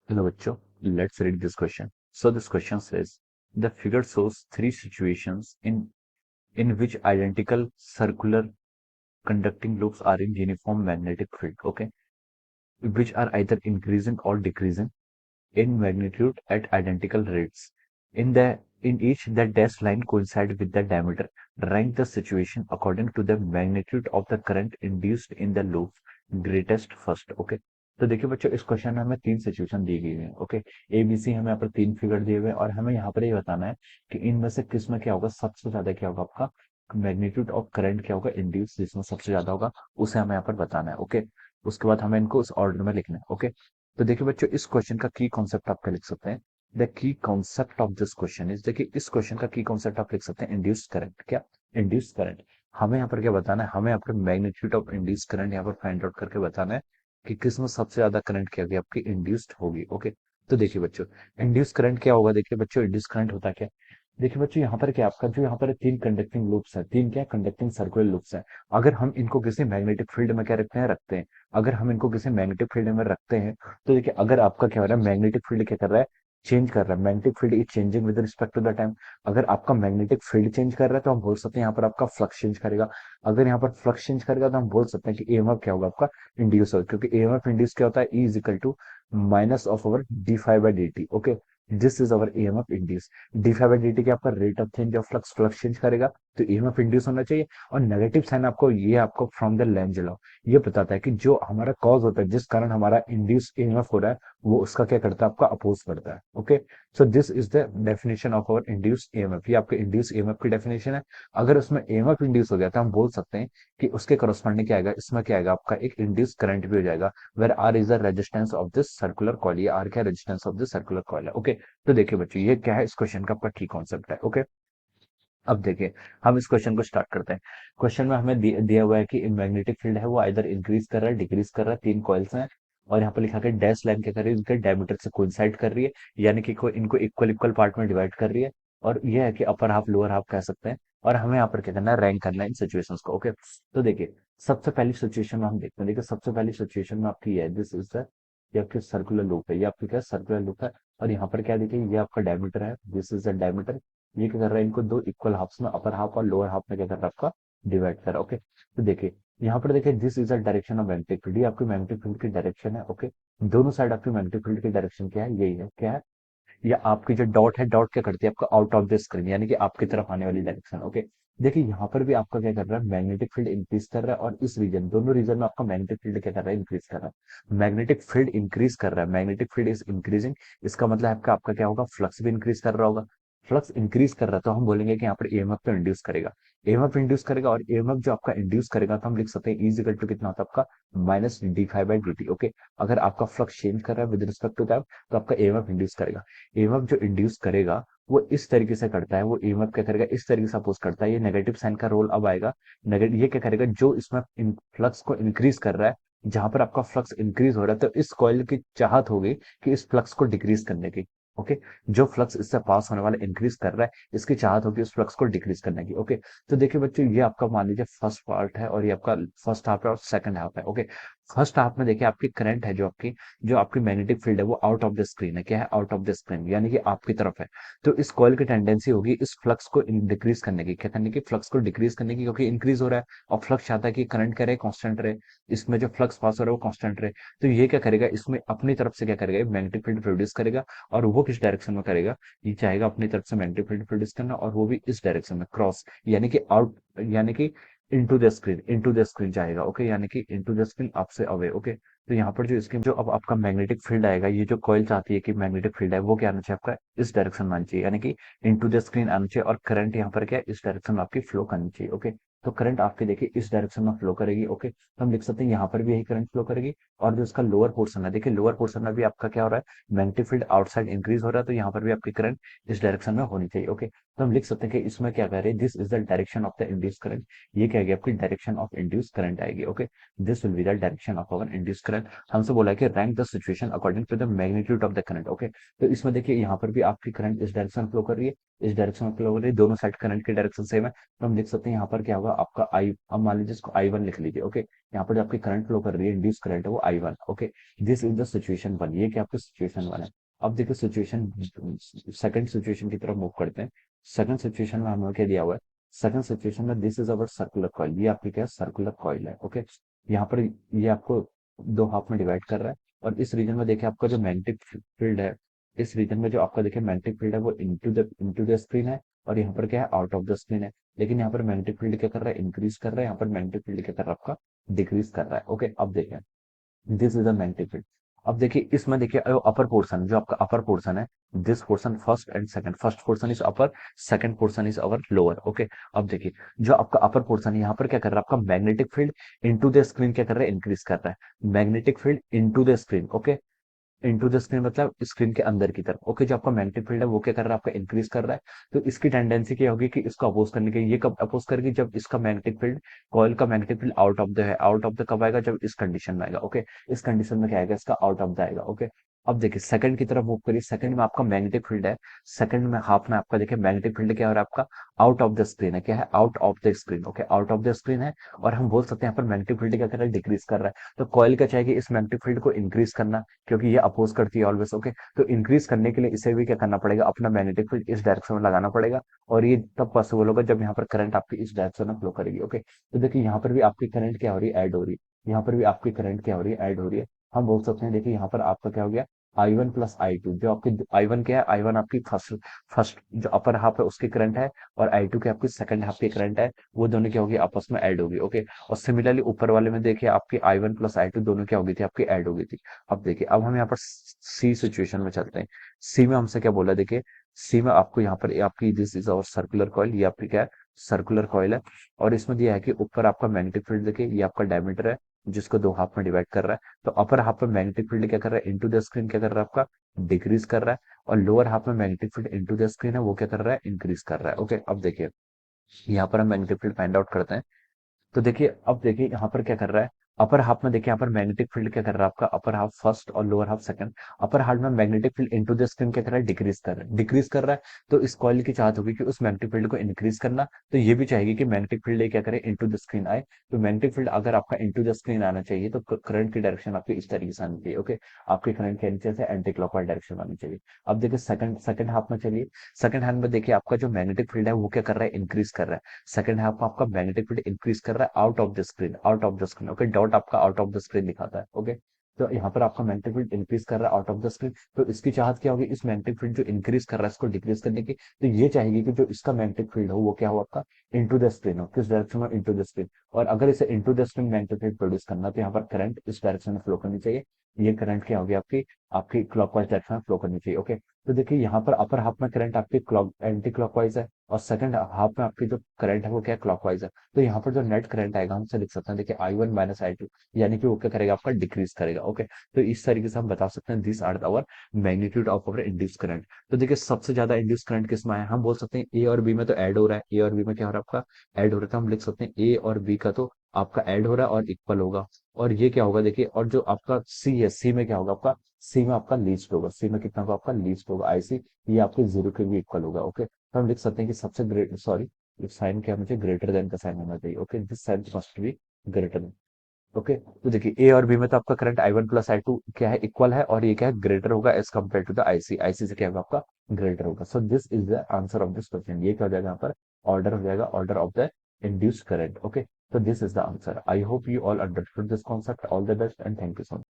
Hello bachcho, let's read this question. So this question says the figure shows three situations in which identical circular conducting loops are in uniform magnetic field, okay, which are either increasing or decreasing in magnitude at identical rates. In each the dashed line coincide with the diameter. Rank the situation according to the magnitude of the current induced in the loop greatest first. Okay, तो देखिए बच्चों इस question में हमें तीन situation दी गई है. Okay, A B C हमें यहाँ पर तीन फिगर दिए हुए हैं और हमें यहाँ पर ये बताना है कि इनमें से किस में क्या होगा, सबसे ज्यादा क्या होगा आपका मैग्नीट्यूड ऑफ करंट क्या होगा इंड्यूस, जिसमें सबसे ज्यादा होगा उसे हमें यहाँ पर बताना है. ओके, उसके बाद हमें इनको उस ऑर्डर में लिखना है. ओके, तो देखिए बच्चों इस क्वेश्चन का की कॉन्सेप्ट आप क्या लिख सकते हैं. The key concept of this question is, देखिए इस क्वेश्चन का की कॉन्सेप्ट आप लिख सकते हैं इंड्यूस करंट. क्या इंड्यूस करंट, हमें यहाँ पर क्या बताना है, हमें यहाँ पर मैग्नीट्यूड ऑफ इंड्यूस करंट यहाँ पर फाइंड आउट करके बताना है कि किसमें सबसे ज्यादा करंट क्या होगी आपकी इंड्यूस्ड होगी. ओके, तो देखिए बच्चों इंड्यूस करंट क्या होगा. देखिए बच्चों इंड्यूस करंट होता क्या है. देखिए बच्चों यहाँ पर क्या आपका जो यहाँ पर तीन कंडक्टिंग लूप्स है, तीन क्या कंडक्टिंग सर्कुलर लूप्स हैं. अगर हम इनको किसी मैग्नेटिक फील्ड में क्या रखते हैं, अगर हम इनको किसी मैग्नेटिक फील्ड में रखते हैं तो देखिए अगर आपका क्या हो रहा है, मैग्नेटिक फील्ड क्या कर रहा है, चेंज कर रहा है. Magnetic field is changing with respect to the time. अगर आपका मैग्नेटिक फील्ड चेंज कर रहा है तो हम बोल सकते हैं यहाँ पर आपका फ्लक्स चेंज करेगा. अगर यहाँ पर फ्लक्स चेंज करेगा तो हम बोल सकते हैं कि ईएमएफ क्या होगा आपका इंड्यूस होगा, क्योंकि ईएमएफ इंड्यूस क्या होता है, E is equal to minus of our d five by d t. Okay, this is our EMF induce. D five by d t क्या आपका rate of change of flux, flux change करेगा तो EMF induce होना चाहिए. और negative sign आपको ये आपको फ्रॉम द लेंज लॉ ये बताता है कि जो हमारा कॉज होता है, जिस कारण हमारा इंड्यूस ईएमएफ हो रहा है, वो उसका क्या करता है, आपका अपोज करता है. Okay, so this is the definition of our induce EMF. ये आपके इंड्यूस ईएमएफ की डेफिनेशन है. अगर उसमें ईएमएफ इंड्यूस हो गया तो हम बोल सकते हैं कि उसके करस्पॉन्डिंग क्या आएगा, इसमें क्या आएगा आपका एक इंड्यूस करंट भी हो जाएगा. Where R is the resistance of this circular coil. ये आर क्या resistance of this circular coil है. ओके, तो देखिए बच्चों ये क्या है, इस क्वेश्चन का आपका की कॉन्सेप्ट है. ओके, अब देखिए हम इस क्वेश्चन को स्टार्ट करते हैं. क्वेश्चन में हमें दिया हुआ है कि मैग्नेटिक फील्ड है वो आइदर इंक्रीज कर रहा है, डिक्रीज कर रहा है, तीन कॉइल्स हैं और यहाँ पर लिखा है डैश लाइन क्या कर रही है, इनके डायमीटर से कोइंसाइड कर रही है, यानी कि इनको इक्वल इक्वल पार्ट में डिवाइड कर रही है. और ये है कि अपर हाफ लोअर हाफ कह सकते हैं. और हमें यहाँ पर क्या करना है, रैंक करना है इन सिचुएशंस को. ओके, तो देखिए सबसे पहली सिचुएशन में हम देखते हैं. देखिए सबसे पहली सिचुएशन में आपकी है दिस इज द, ये आपकी सर्कुलर लूप है, ये आपकी क्या सर्कुलर लूप है. और यहाँ पर क्या देखिए ये आपका डायमीटर है, दिस इज द डायमीटर. ये क्या कर रहा है, इनको दो इक्वल हाफ्स में, अपर हाफ और लोअर हाफ में क्या कर रहा है आपका डिवाइड कर रहा है. ओके, तो देखिए यहाँ पर देखिए this is the direction of magnetic field. ये आपकी मैग्नेटिक फील्ड की डायरेक्शन है. ओके, दोनों साइड आपकी मैग्नेटिक फील्ड की डायरेक्शन क्या है, यही है. क्या है, या आपकी जो डॉट है, डॉट क्या करती है आपका आउट ऑफ द स्क्रीन, यानी कि आपकी तरफ आने वाली डायरेक्शन. ओके, देखिए यहाँ पर भी आपका क्या कर रहा है, मैग्नेटिक फील्ड इंक्रीज कर रहा है और इस रीजन, दोनों रीजन में आपका मैग्नेटिक फील्ड क्या कर रहा है, इंक्रीज कर रहा है. मैग्नेटिक फील्ड इंक्रीज कर रहा है, मैग्नेटिक फील्ड इज इंक्रीजिंग. इसका मतलब आपका क्या होगा, फ्लक्स भी इंक्रीज कर रहा होगा. फ्लक्स इंक्रीज कर रहा है तो हम बोलेंगे कि यहाँ पर ईएमएफ तो इंड्यूस करेगा, ईएमएफ इंड्यूस करेगा. और ईएमएफ जो आपका इंड्यूस करेगा तो हम लिख सकते हैं इज इक्वल टू कितना होता है आपका minus D five by d t. Okay, अगर आपका फ्लक्स चेंज कर रहा है विद रिस्पेक्ट टू टाइम तो आपका ईएमएफ इंड्यूस करेगा. ईएमएफ जो इंड्यूस करेगा वो इस तरीके से करता है, वो ईएमएफ क्या करेगा, इस तरीके से अपोज करता है. ये नेगेटिव साइन का रोल अब आएगा. नेगेटिव ये क्या करेगा, जो इसमें फ्लक्स को इंक्रीज कर रहा है, जहां पर आपका फ्लक्स इंक्रीज हो रहा है तो इस कॉइल की चाहत होगी कि इस फ्लक्स को डिक्रीज करने की. ओके, जो फ्लक्स इससे पास होने वाला इंक्रीज कर रहा है, इसकी चाहत होगी उस फ्लक्स को डिक्रीज करने की. ओके, तो देखिए बच्चों ये आपका मान लीजिए फर्स्ट पार्ट है और ये आपका फर्स्ट हाफ है और सेकंड हाफ है. ओके, फर्स्ट हाफ में देखिए आपकी करंट है, जो आपकी मैग्नेटिक फील्ड है वो आउट ऑफ द स्क्रीन है. क्या है, आउट ऑफ द स्क्रीन, यानी कि आपकी तरफ है. तो इस कॉइल की टेंडेंसी होगी इस फ्लक्स को डिक्रीज करने की. क्या करने की, फ्लक्स को डिक्रीज करने की, क्योंकि इंक्रीज हो रहा है और फ्लक्स चाहता है कि करंट क्या रहे, कांस्टेंट रहे, इसमें जो फ्लक्स पास हो रहा है वो कांस्टेंट रहे. तो ये क्या करेगा, इसमें अपनी तरफ से क्या करेगा, मैग्नेटिक फील्ड प्रोड्यूस करेगा. और वो किस डायरेक्शन में करेगा, ये चाहेगा अपनी तरफ से मैग्नेटिक फील्ड प्रोड्यूस करना और वो भी इस डायरेक्शन में क्रॉस, यानी कि आउट, यानी कि इनटू द स्क्रीन चाहेगा. ओके, यानी कि इनटू द स्क्रीन आपसे अवे. ओके, तो यहाँ पर जो इसके जो अब आपका मैग्नेटिक फील्ड आएगा, ये जो कॉइल चाहती है कि मैग्नेटिक फील्ड है वो क्या आना चाहिए आपका, इस डायरेक्शन में आना चाहिए, यानी कि इनटू द स्क्रीन आना चाहिए. और करंट यहाँ पर क्या है, इस डायरेक्शन में आपकी फ्लो करनी चाहिए. ओके, तो करंट आपकी देखिए इस डायरेक्शन में फ्लो करेगी. ओके, तो हम लिख सकते हैं यहाँ पर भी यही करंट फ्लो करेगी. और जो इसका लोअर पोर्शन है, देखिए लोअर पोर्शन में भी आपका क्या हो रहा है, मैग्नेटिक फील्ड आउटसाइड इंक्रीज हो रहा है, तो यहाँ पर भी आपकी करंट इस डायरेक्शन में होनी चाहिए. ओके, तो हम लिख सकते हैं कि इसमें क्या कह रहे हैं, this is the direction of the induce current. ये क्या आएगी आपकी डायरेक्शन ऑफ इंड्यूस करंट आएगी. Okay, this will be the direction of our induce current. हमसे बोला है कि rank the situation according to the magnitude of the current. Okay, तो इसमें देखिए यहाँ पर भी आपकी करंट इस डायरेक्शन फ्लो कर रही है, इस डायरेक्शन में फ्लो कर रही है, दोनों साइड करंट की डायरेक्शन सेम है. तो हम लिख सकते हैं यहाँ पर क्या होगा, आपका आई, अब मान लीजिए इसको I1 लिख लीजिए। ओके, यहाँ पर जो आपकी करंट फ्लो कर रही है, इंड्यूस करंट है वो I1। Okay, this is the situation 1, ये क्या आपकी सिचुएशन 1 है। अब देखिए सिचुएशन, सेकंड सिचुएशन की तरफ मूव करते हैं। सेकंड सिचुएशन में हमें क्या दिया हुआ है, सेकंड सिचुएशन में this is our circular coil, ये आपकी क्या है, सर्कुलर कॉइल है। ओके, यहाँ पर ये आपको दो हाफ में डिवाइड कर रहा है, और इस रीजन में देखिए आपका जो मैग्नेटिक फील्ड है, इस रीजन में जो आपका देखिए मैग्नेटिक फील्ड है वो इनटू द स्क्रीन है, और यहाँ पर क्या है, आउट ऑफ द स्क्रीन है। लेकिन यहाँ पर मैग्नेटिक फील्ड क्या कर रहा है, इंक्रीज कर रहा है, यहाँ पर मैग्नेटिक फील्ड क्या कर रहा है आपका, डिक्रीज कर रहा है। ओके, अब देखें, this is the magnetic field. अब देखिए इसमें देखिए अपर पोर्शन, जो आपका अपर पोर्शन है, this portion first and second, first portion is upper, second portion is our lower. Okay, अब देखिए जो आपका अपर पोर्शन है, यहाँ पर क्या कर रहा है, आपका magnetic field into the screen क्या कर रहा है, इंक्रीज कर रहा है। Magnetic field into the screen, okay, into the screen मतलब स्क्रीन के अंदर की तरफ। ओके, जो आपका मैग्नेटिक फील्ड है वो क्या कर रहा है, आपका इंक्रीज कर रहा है। तो इसकी टेंडेंसी क्या होगी कि इसको अपोज करने की, ये कब अपोज करेगी, जब इसका मैग्नेटिक फील्ड, कॉइल का magnetic field out of the है। आउट ऑफ द कब आएगा, जब इस कंडीशन में आएगा। ओके, इस कंडीशन में क्या आएगा, इसका आउट ऑफ द आएगा। ओके, अब देखिए सेकंड की तरफ मूव करिए। सेकंड में आपका मैग्नेटिक फील्ड है, सेकंड में हाफ में आपका देखिए मैग्नेटिक फील्ड क्या हो रहा है, आपका आउट ऑफ द स्क्रीन है। क्या है, out of the screen. Okay, out of the screen है, और हम बोल सकते हैं यहाँ पर मैग्नेटिक फील्ड क्या कर रहा है, डिक्रीज कर रहा है। तो कॉइल क्या चाहेगी, इस मैग्नेटिक फील्ड को इंक्रीज करना, क्योंकि ये अपोज करती है ऑलवेज। ओके, तो इंक्रीज करने के लिए इसे भी क्या करना पड़ेगा, अपना मैग्नेटिक फील्ड इस डायरेक्शन में लगाना पड़ेगा, और ये तब पॉसिबल होगा जब यहाँ पर करंट आपकी इस डायरेक्शन में फ्लो करेगी। ओके, तो देखिए यहाँ पर भी आपकी करंट क्या हो रही है, ऐड हो रही है। यहाँ पर भी आपकी करंट क्या हो रही है, ऐड हो रही है। हम बोल सकते हैं देखिए यहाँ पर आपका क्या हो गया, I1 प्लस I2, जो आपकी I1 क्या है, I1 आपकी फर्स्ट फर्स्ट जो अपर हाफ है उसकी करंट है, और I2 की आपकी सेकंड हाफ की करंट है, वो दोनों क्या होगी, आपस में ऐड होगी। ओके, और सिमिलरली ऊपर वाले में देखिए आपकी I1 प्लस I2 दोनों क्या होगी थी, आपकी ऐड होगी थी। अब देखिए, अब हम यहाँ पर सी सिचुएशन में चलते हैं। सी में हमसे क्या बोला, देखिए सी में आपको यहाँ पर आपकी this is our circular coil, ये आपकी क्या है, सर्कुलर कॉइल है, और इसमें दिया है कि ऊपर आपका मैग्नेटिक फील्ड देखिए, ये आपका डायमीटर है, जिसको दो हाफ में डिवाइड कर रहा है। तो अपर हाफ में मैग्नेटिक फील्ड क्या कर रहा है, इनटू द स्क्रीन क्या कर रहा है, आपका डिक्रीज कर रहा है, और लोअर हाफ में magnetic field into the screen है, वो क्या कर रहा है, इंक्रीज कर रहा है। ओके, अब देखिए यहाँ पर हम मैग्नेटिक फील्ड फाइंड आउट करते हैं। तो देखिए अब देखिए यहाँ पर क्या कर रहा है, अपर हाफ में देखिए यहाँ पर मैग्नेटिक फील्ड क्या कर रहा है, आपका अपर हाफ फर्स्ट और lower half second. Upper half में magnetic field into the screen क्या कर रहा है, डिक्रीज कर रहा है, डिक्रीज कर रहा है। तो इस कॉइल की चाहत होगी कि उस मैग्नेटिक फील्ड को इंक्रीज करना, तो ये भी चाहेगी कि मैग्नेटिक फील्ड क्या करे, इनटू द स्क्रीन आए। तो मैग्नेटिक फील्ड अगर आपका इनटू द स्क्रीन आना चाहिए, तो करंट की डायरेक्शन आपकी इस तरीके से आनी चाहिए। ओके, आपके करंट के नीचे से एंटी क्लॉकवाइज डायरेक्शन में आनी चाहिए। अब देखिए सेकंड सेकंड हाफ में चलिए। सेकंड हाफ में देखिए आपका जो मैग्नेटिक फील्ड है वो क्या कर रहा है, इंक्रीज कर रहा है। सेकंड हाफ में आपका मैग्नेटिक फील्ड इंक्रीज कर रहा है out of the screen, out of the screen. Okay, dot आपका आउट ऑफ द स्क्रीन दिखाता है। ओके, तो यहाँ पर आपका मैग्नेटिक फील्ड इंक्रीज कर रहा है आउट ऑफ द स्क्रीन। तो इसकी चाहत क्या होगी, इस मैग्नेटिक फील्ड जो इंक्रीज कर रहा है इसको डिक्रीज करने की। तो ये चाहेगी कि जो इसका मैग्नेटिक फील्ड हो वो क्या हो, आपका इनटू द स्क्रीन हो, किस डायरेक्शन में, इनटू द स्क्रीन। और अगर इसे into the screen magnetic field produce करना, तो यहाँ पर करंट इस डायरेक्शन में फ्लो करनी चाहिए। ये करंट क्या होगी, आपकी आपकी क्लॉकवाइज डायरेक्शन में फ्लो करनी चाहिए। ओके, तो देखिए यहाँ पर अपर हाफ में करंट आपकी क्लॉक एंटी क्लॉकवाइज है, और सेकंड हाफ में आपकी जो करंट है वो क्या क्लॉकवाइज है। तो यहाँ पर जो नेट करंट आएगा हम उसे लिख सकते हैं देखिए I1 माइनस I2, यानी कि वो क्या करेगा, आपका डिक्रीज करेगा। ओके, तो इस तरीके से हम बता सकते हैं this are our magnitude of our induce current. तो देखिए सबसे ज्यादा इंड्यूस करंट किस में है, हम बोल सकते हैं ए और बी में तो ऐड हो रहा है, ए और बी में क्या हो रहा है, आपका ऐड हो रहा है। तो हम लिख सकते हैं ए और बी का तो आपका ऐड हो रहा है और इक्वल होगा। और ये क्या होगा देखिए, और जो आपका सी है, सी में क्या होगा, आपका सी में आपका लीस्ट होगा, सी में कितना होगा, आपका लीस्ट होगा IC, ये आपके जीरो के भी इक्वल होगा। ओके, तो हम लिख सकते हैं कि सबसे ग्रेट, सॉरी साइन क्या, मुझे ग्रेटर देन का साइन होना चाहिए। Okay, this sign must be greater than. Okay, तो देखिए ए और बी में तो आपका करंट I1 प्लस I2 क्या है, इक्वल है, और ये क्या है, ग्रेटर होगा as compare to the IC, IC से क्या होगा, आपका ग्रेटर होगा। So this is the answer of this question. ये क्या हो जाएगा, यहाँ पर ऑर्डर हो जाएगा, order of the induced current. Okay, so this is the answer. I hope you all understood this concept. All the best and thank you so much.